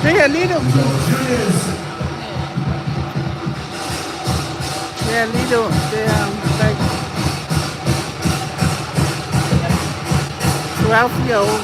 They a little they're little they're like 12 year old.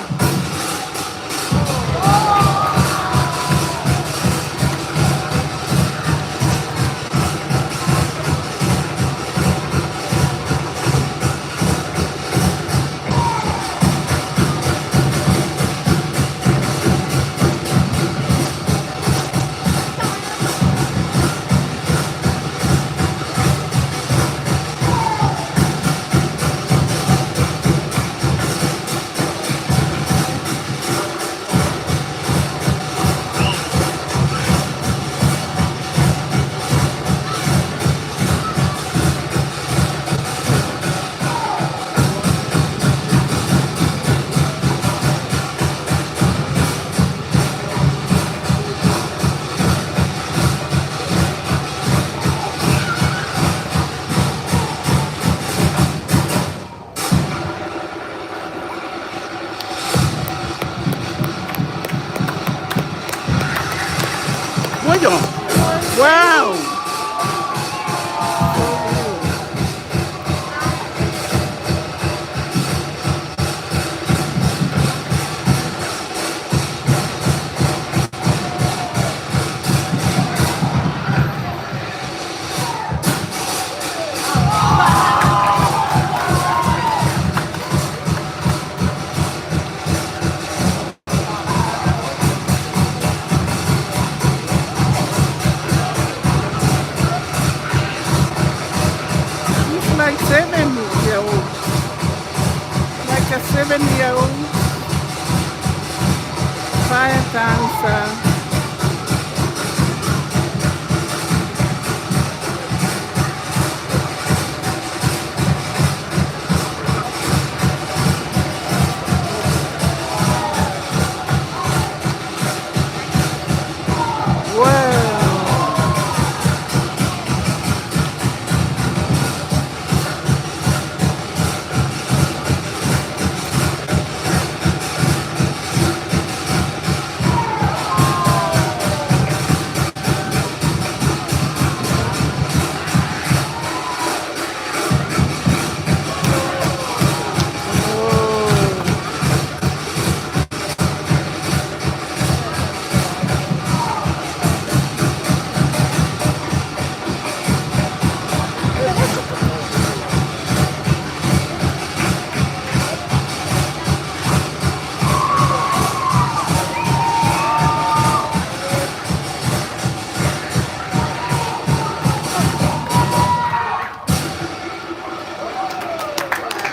Bueno, wow. He's like 7 year old, like a 7 year old fire dancer.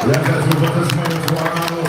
Gracias, nosotros somos Guanajuato.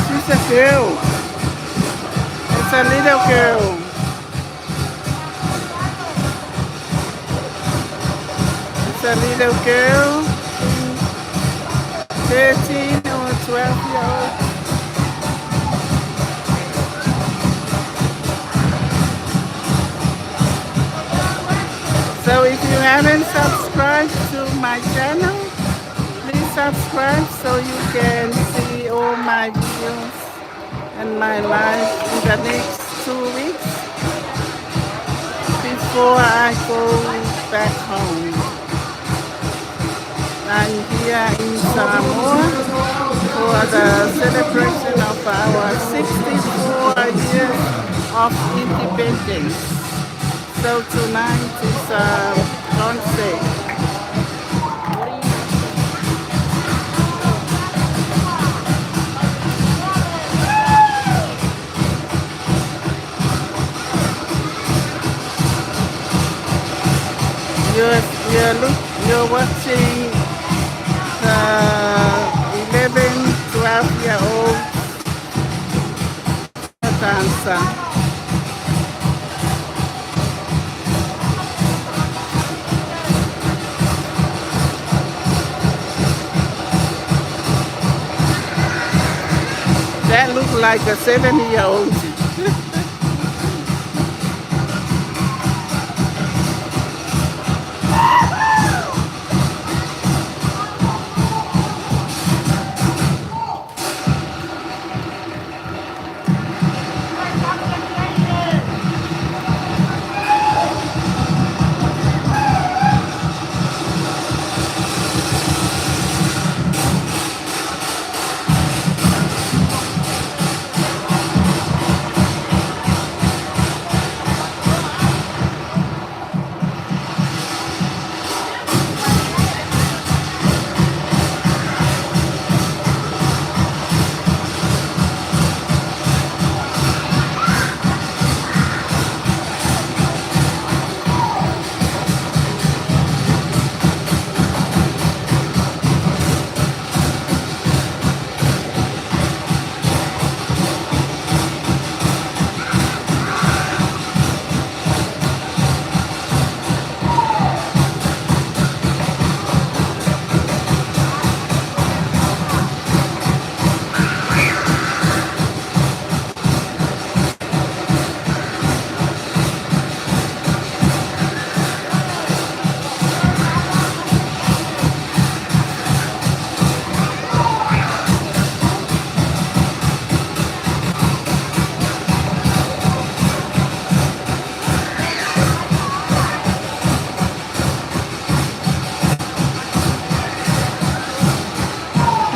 She's a girl. It's a little girl. It's a little girl, 13 or 12 year old. So if you haven't subscribed to my channel, please subscribe so you can see all my videos and my life in the next 2 weeks before I go back home. I'm here in Samoa for the celebration of our 64 years of independence. So tonight is concert. That look like a 7-year-old.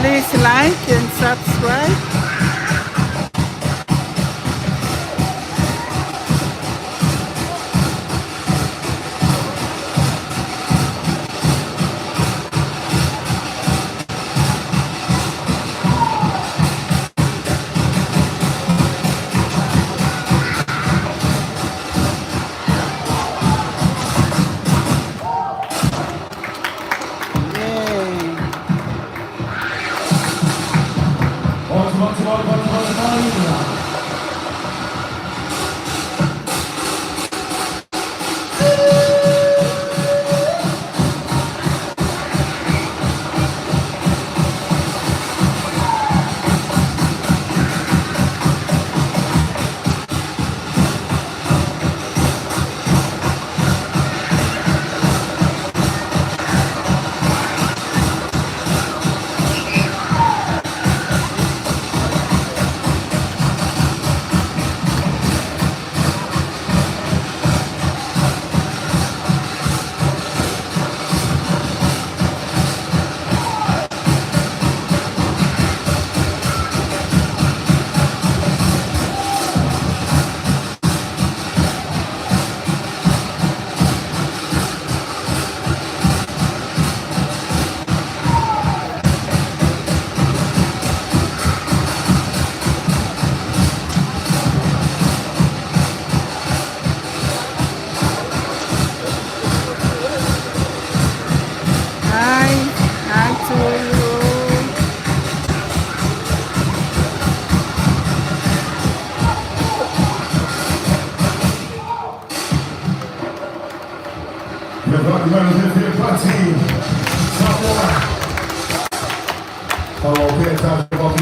Please like and subscribe. Yay. Hi. Hi to you. Levando de Brasil, Samoa. Falou que está de volta.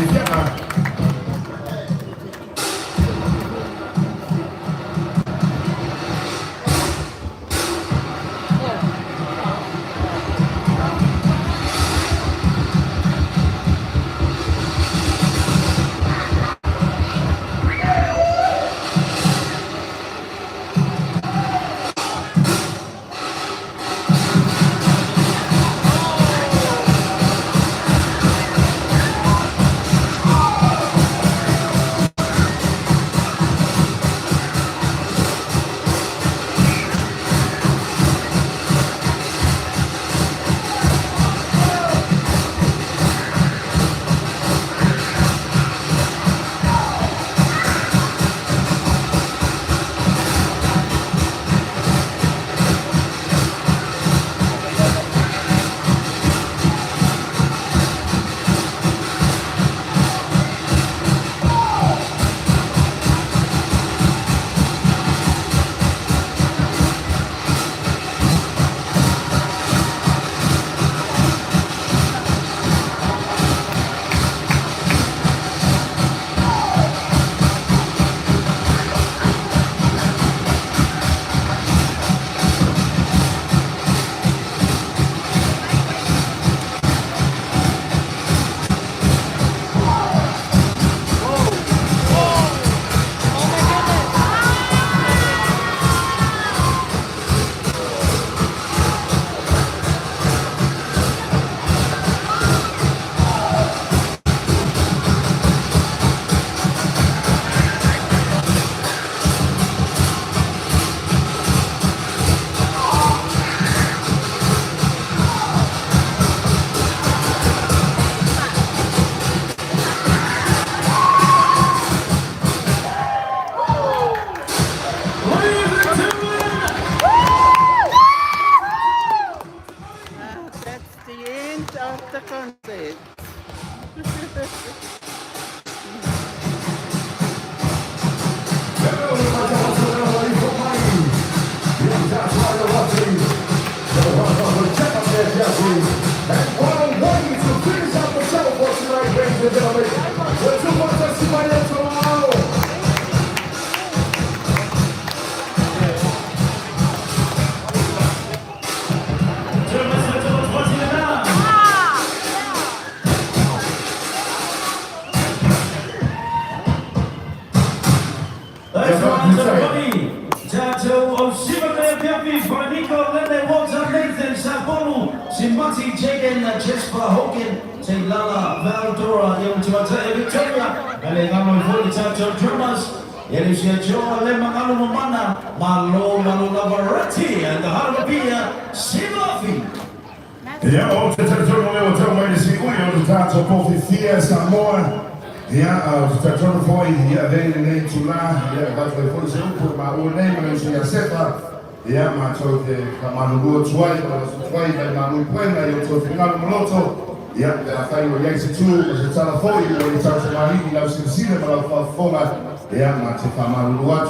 and gentlemen, we're too much to see my tomorrow. Simati Jaden Jesper Hogan, Lala Valdora, Yamata Victoria, Allegano Volta Drummers, Yelisha Joa Lemagano Mamana, Malo Malulavarati, and the Harabia Simafi. Ja, och det är turno och turno i sig och det tar så på för Samoa. Ja, det tar turno för ja, det är det till la. Ja, vad det får se upp på med men så jag sätter. Ja, man tror det man går tvåi men man poäng jag tror final moloto. Ja, det är fint och jag ser två och så tar för och det tar så man inte läser sig men för fånga. Ja, man tar man går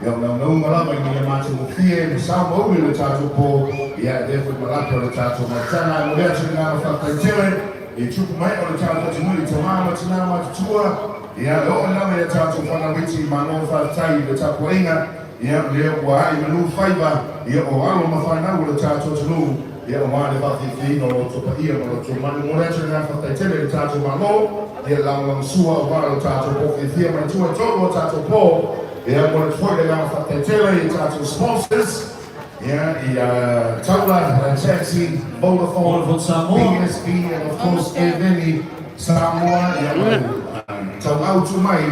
ja, não malama ni macho mfie Samoa ule tatu po ya defu malapo ule tatu matana mulea chingana fakta tele ichuku mai ule tatu timuli tomama tinama tutua ya lo nama ya tatu fana wichi manofa tai ule tatu inga ya leo kwa hai manu fiber ya owalo mafana ule tatu tulu ya wale bafi no topa ia no tomani mulea chingana fakta tele ule tatu malo ya la msua owalo tatu po kifia matua todo tatu po. Yeah, I'm going to point it out for the tailor sponsors. Yeah, Tola, Taxi, Vodafone, BSB, and of course, Eveni, Samoa. Yeah, Tola Tumai.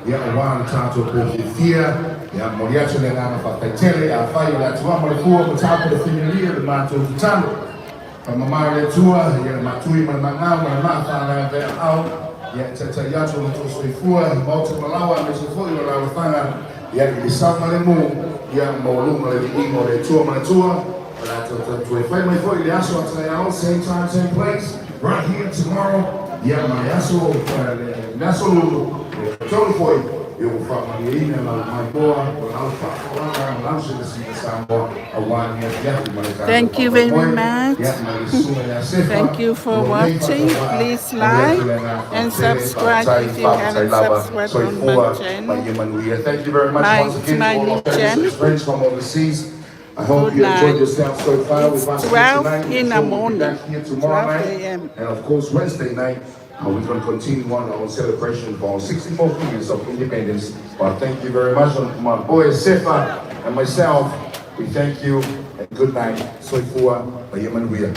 Yeah, one Tato Pofia. Yeah, Moriacho Lena for the tailor. I fire that to one of the top of the Finale, the Mato Talo. From Mamma Tua, yeah, Matui, Manama, and Mata, out. Ya tatayacho mtosifua multiple lawa mtosifua la wafanya ya kisama lemu ya maulumu le ingo le tour matua but to find my foot the aso at same time same place right here tomorrow ya my aso naso lulu totally for you will find my email my boy Thank you very much. Thank you for watching. Please like and subscribe if you haven't subscribed on my channel. Thank you very much once again my new channel. Friends from overseas. I hope you enjoyed yourself so far. It's 12 in the morning. Back here tomorrow night. And of course Wednesday night. We're going to continue on our celebration for 64 years of independence. But thank you very much, my boy Sefa and myself. We thank you and good night. Soifua, Bayaman Wia.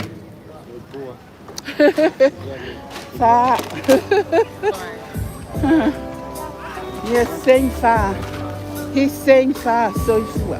Far. Yes, saying far. He's saying far, Soifua.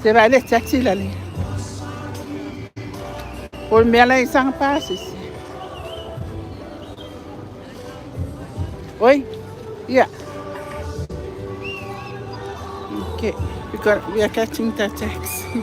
C'est va aller taxi là. Pour le mettre là, il s'en passe ici. Oui? Yeah. Okay. We are catching the taxi.